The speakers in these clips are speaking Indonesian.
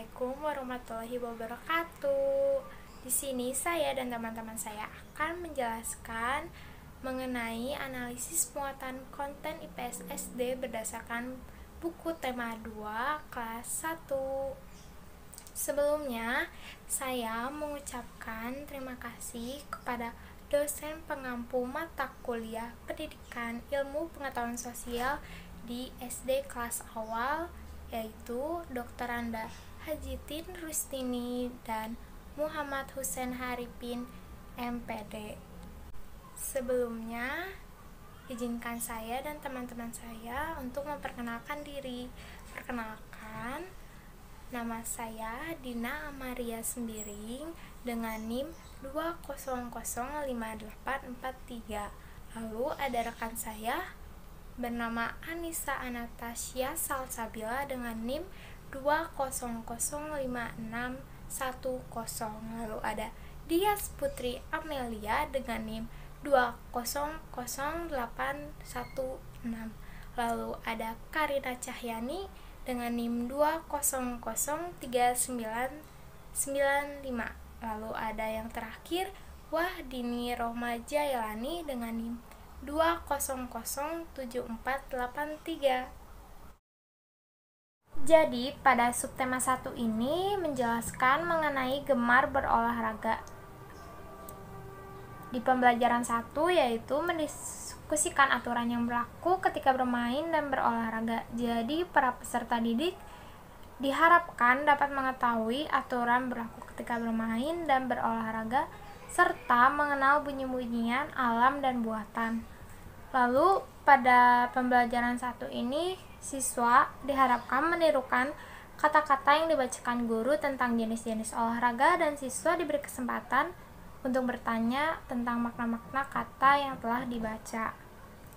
Assalamualaikum warahmatullahi wabarakatuh. Di sini saya dan teman-teman saya akan menjelaskan mengenai analisis muatan konten IPS SD berdasarkan buku tema 2 kelas 1. Sebelumnya, saya mengucapkan terima kasih kepada dosen pengampu mata kuliah Pendidikan Ilmu Pengetahuan Sosial di SD kelas awal, yaitu Dr. Anda Hajitin Rustini dan Muhammad Husain Haripin, MPD. Sebelumnya, izinkan saya dan teman-teman saya untuk memperkenalkan diri. Perkenalkan, nama saya Dina Amaria Sembiring dengan NIM 2005843. Lalu ada rekan saya bernama Anissa Anastasia Salsabila dengan NIM 2005610. Lalu ada Dias Putri Amelia dengan NIM 2000816. Lalu ada Karina Cahyani dengan NIM 2003995. Lalu ada yang terakhir Wahdini Rohma Jailani dengan NIM 2007483. Jadi, pada subtema 1 ini menjelaskan mengenai gemar berolahraga. Di pembelajaran 1 yaitu mendiskusikan aturan yang berlaku ketika bermain dan berolahraga. Jadi, para peserta didik diharapkan dapat mengetahui aturan berlaku ketika bermain dan berolahraga serta mengenal bunyi-bunyian alam dan buatan. Lalu pada pembelajaran 1 ini siswa diharapkan menirukan kata-kata yang dibacakan guru tentang jenis-jenis olahraga dan siswa diberi kesempatan untuk bertanya tentang makna-makna kata yang telah dibaca.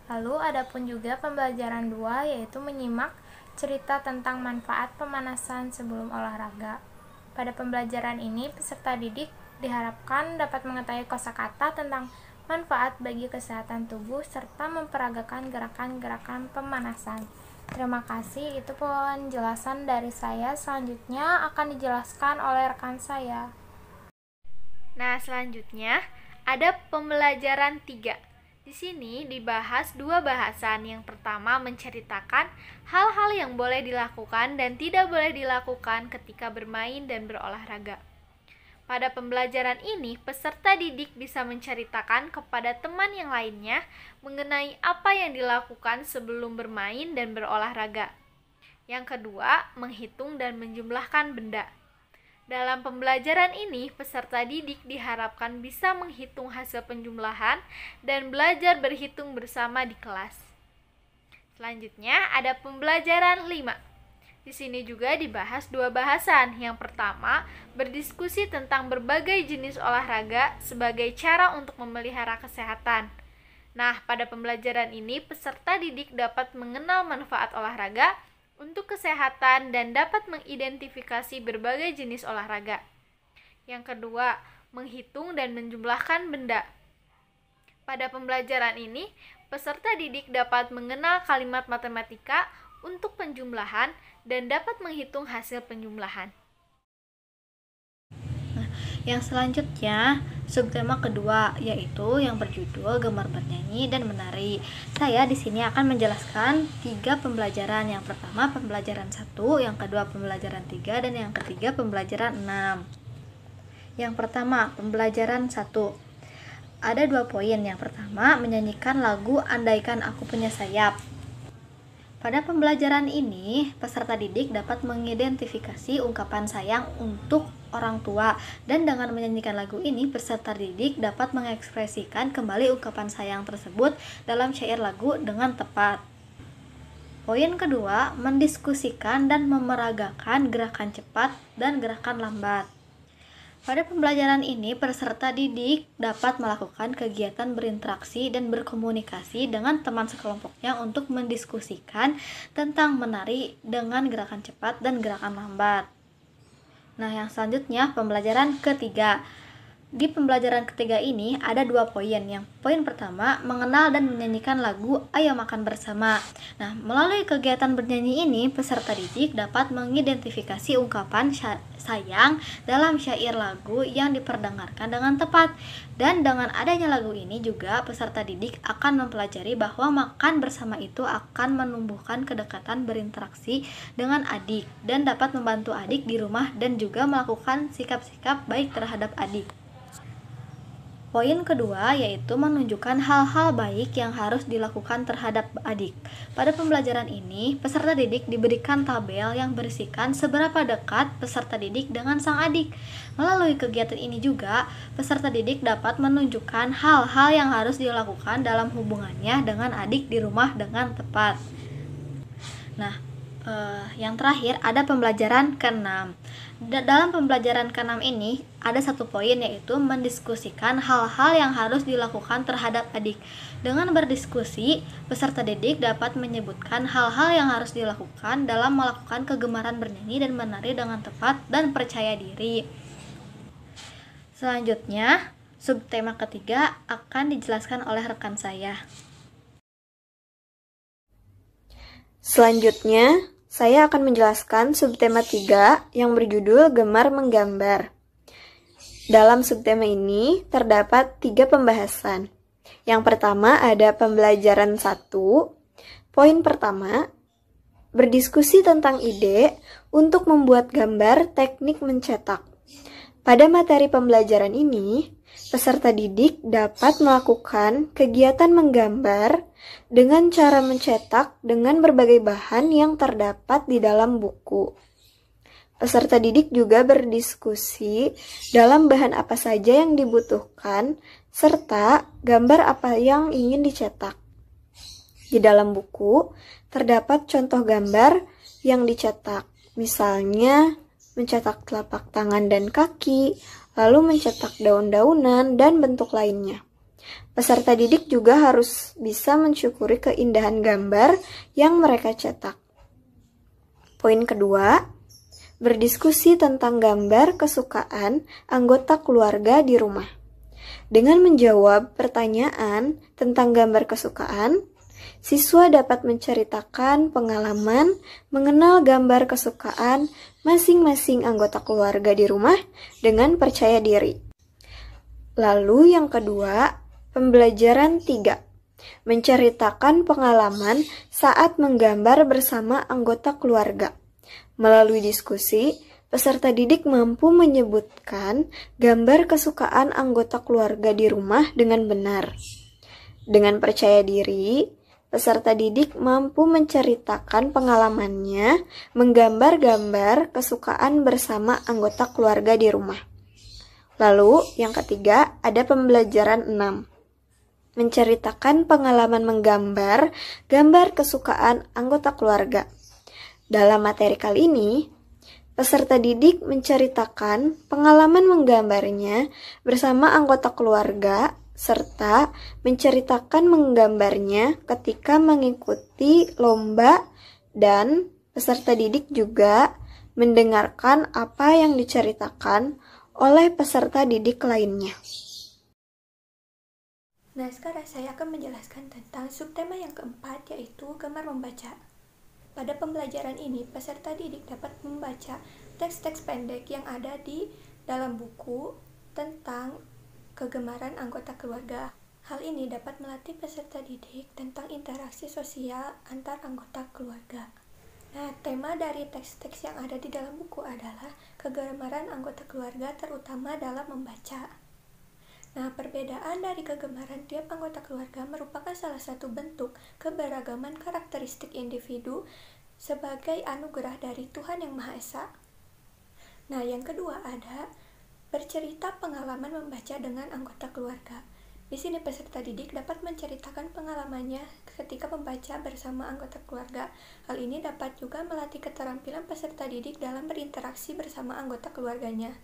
Lalu ada pun juga pembelajaran 2 yaitu menyimak cerita tentang manfaat pemanasan sebelum olahraga. Pada pembelajaran ini peserta didik diharapkan dapat mengetahui kosakata tentang manfaat bagi kesehatan tubuh serta memperagakan gerakan-gerakan pemanasan. Terima kasih, itu penjelasan dari saya. Selanjutnya akan dijelaskan oleh rekan saya. Nah, selanjutnya ada pembelajaran 3. Di sini dibahas 2 bahasan. Yang pertama menceritakan hal-hal yang boleh dilakukan dan tidak boleh dilakukan ketika bermain dan berolahraga. Pada pembelajaran ini, peserta didik bisa menceritakan kepada teman yang lainnya mengenai apa yang dilakukan sebelum bermain dan berolahraga. Yang kedua, menghitung dan menjumlahkan benda. Dalam pembelajaran ini, peserta didik diharapkan bisa menghitung hasil penjumlahan dan belajar berhitung bersama di kelas. Selanjutnya, ada pembelajaran 5. Di sini juga dibahas 2 bahasan. Yang pertama, berdiskusi tentang berbagai jenis olahraga sebagai cara untuk memelihara kesehatan. Nah, pada pembelajaran ini, peserta didik dapat mengenal manfaat olahraga untuk kesehatan dan dapat mengidentifikasi berbagai jenis olahraga. Yang kedua, menghitung dan menjumlahkan benda. Pada pembelajaran ini, peserta didik dapat mengenal kalimat matematika untuk penjumlahan dan dapat menghitung hasil penjumlahan. Yang selanjutnya, subtema kedua yaitu yang berjudul gemar bernyanyi dan menari. Saya di sini akan menjelaskan 3 pembelajaran. Yang pertama pembelajaran 1, yang kedua pembelajaran 3, dan yang ketiga pembelajaran 6. Yang pertama, pembelajaran 1. Ada 2 poin. Yang pertama, menyanyikan lagu Andaikan Aku Punya Sayap. Pada pembelajaran ini, peserta didik dapat mengidentifikasi ungkapan sayang untuk orang tua, dan dengan menyanyikan lagu ini, peserta didik dapat mengekspresikan kembali ungkapan sayang tersebut dalam syair lagu dengan tepat. Poin kedua, mendiskusikan dan memeragakan gerakan cepat dan gerakan lambat. Pada pembelajaran ini, peserta didik dapat melakukan kegiatan berinteraksi dan berkomunikasi dengan teman sekelompoknya untuk mendiskusikan tentang menari dengan gerakan cepat dan gerakan lambat. Nah, yang selanjutnya pembelajaran ketiga. Di pembelajaran ketiga ini ada 2 poin. Yang poin pertama, mengenal dan menyanyikan lagu Ayo Makan Bersama. Nah, melalui kegiatan bernyanyi ini, peserta didik dapat mengidentifikasi ungkapan sayang dalam syair lagu yang diperdengarkan dengan tepat. Dan dengan adanya lagu ini juga peserta didik akan mempelajari bahwa makan bersama itu akan menumbuhkan kedekatan berinteraksi dengan adik dan dapat membantu adik di rumah dan juga melakukan sikap-sikap baik terhadap adik. Poin kedua yaitu menunjukkan hal-hal baik yang harus dilakukan terhadap adik. Pada pembelajaran ini, peserta didik diberikan tabel yang berisikan seberapa dekat peserta didik dengan sang adik. Melalui kegiatan ini juga, peserta didik dapat menunjukkan hal-hal yang harus dilakukan dalam hubungannya dengan adik di rumah dengan tepat. Nah, yang terakhir ada pembelajaran ke-6. Dalam pembelajaran ke-6 ini ada 1 poin yaitu mendiskusikan hal-hal yang harus dilakukan terhadap adik. Dengan berdiskusi, peserta didik dapat menyebutkan hal-hal yang harus dilakukan dalam melakukan kegemaran bernyanyi dan menari dengan tepat dan percaya diri. Selanjutnya, subtema ketiga akan dijelaskan oleh rekan saya. Selanjutnya, saya akan menjelaskan subtema 3 yang berjudul Gemar Menggambar. Dalam subtema ini terdapat 3 pembahasan. Yang pertama ada pembelajaran 1. Poin pertama, berdiskusi tentang ide untuk membuat gambar teknik mencetak. Pada materi pembelajaran ini, peserta didik dapat melakukan kegiatan menggambar dengan cara mencetak dengan berbagai bahan yang terdapat di dalam buku. Peserta didik juga berdiskusi dalam bahan apa saja yang dibutuhkan, serta gambar apa yang ingin dicetak. Di dalam buku, terdapat contoh gambar yang dicetak, misalnya mencetak telapak tangan dan kaki, lalu mencetak daun-daunan dan bentuk lainnya. Peserta didik juga harus bisa mensyukuri keindahan gambar yang mereka cetak. Poin kedua, berdiskusi tentang gambar kesukaan anggota keluarga di rumah. Dengan menjawab pertanyaan tentang gambar kesukaan, siswa dapat menceritakan pengalaman mengenal gambar kesukaan masing-masing anggota keluarga di rumah dengan percaya diri. Lalu yang kedua, pembelajaran 3. Menceritakan pengalaman saat menggambar bersama anggota keluarga. Melalui diskusi, peserta didik mampu menyebutkan gambar kesukaan anggota keluarga di rumah dengan benar. Dengan percaya diri, peserta didik mampu menceritakan pengalamannya menggambar gambar kesukaan bersama anggota keluarga di rumah. Lalu, yang ketiga, ada pembelajaran 6. Menceritakan pengalaman menggambar gambar kesukaan anggota keluarga. Dalam materi kali ini, peserta didik menceritakan pengalaman menggambarnya bersama anggota keluarga serta menceritakan menggambarnya ketika mengikuti lomba, dan peserta didik juga mendengarkan apa yang diceritakan oleh peserta didik lainnya. Nah, sekarang saya akan menjelaskan tentang subtema yang keempat, yaitu gemar membaca. Pada pembelajaran ini, peserta didik dapat membaca teks-teks pendek yang ada di dalam buku tentang kegemaran anggota keluarga. Hal ini dapat melatih peserta didik tentang interaksi sosial antar anggota keluarga. Nah, tema dari teks-teks yang ada di dalam buku adalah kegemaran anggota keluarga terutama dalam membaca. Nah, perbedaan dari kegemaran tiap anggota keluarga merupakan salah satu bentuk keberagaman karakteristik individu sebagai anugerah dari Tuhan Yang Maha Esa. Nah, yang kedua ada bercerita pengalaman membaca dengan anggota keluarga. Di sini peserta didik dapat menceritakan pengalamannya ketika membaca bersama anggota keluarga. Hal ini dapat juga melatih keterampilan peserta didik dalam berinteraksi bersama anggota keluarganya.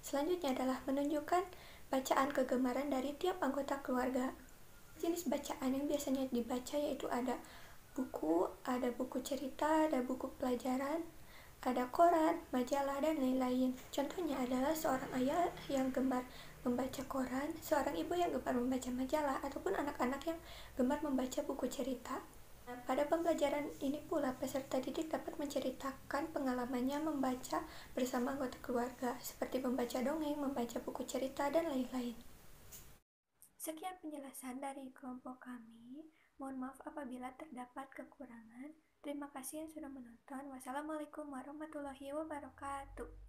Selanjutnya adalah menunjukkan bacaan kegemaran dari tiap anggota keluarga. Jenis bacaan yang biasanya dibaca yaitu ada buku cerita, ada buku pelajaran, ada koran, majalah, dan lain-lain. Contohnya adalah seorang ayah yang gemar membaca koran, seorang ibu yang gemar membaca majalah, ataupun anak-anak yang gemar membaca buku cerita. Nah, pada pembelajaran ini pula peserta didik dapat menceritakan pengalamannya membaca bersama anggota keluarga, seperti membaca dongeng, membaca buku cerita, dan lain-lain. Sekian penjelasan dari kelompok kami. Mohon maaf apabila terdapat kekurangan. Terima kasih yang sudah menonton. Wassalamualaikum warahmatullahi wabarakatuh.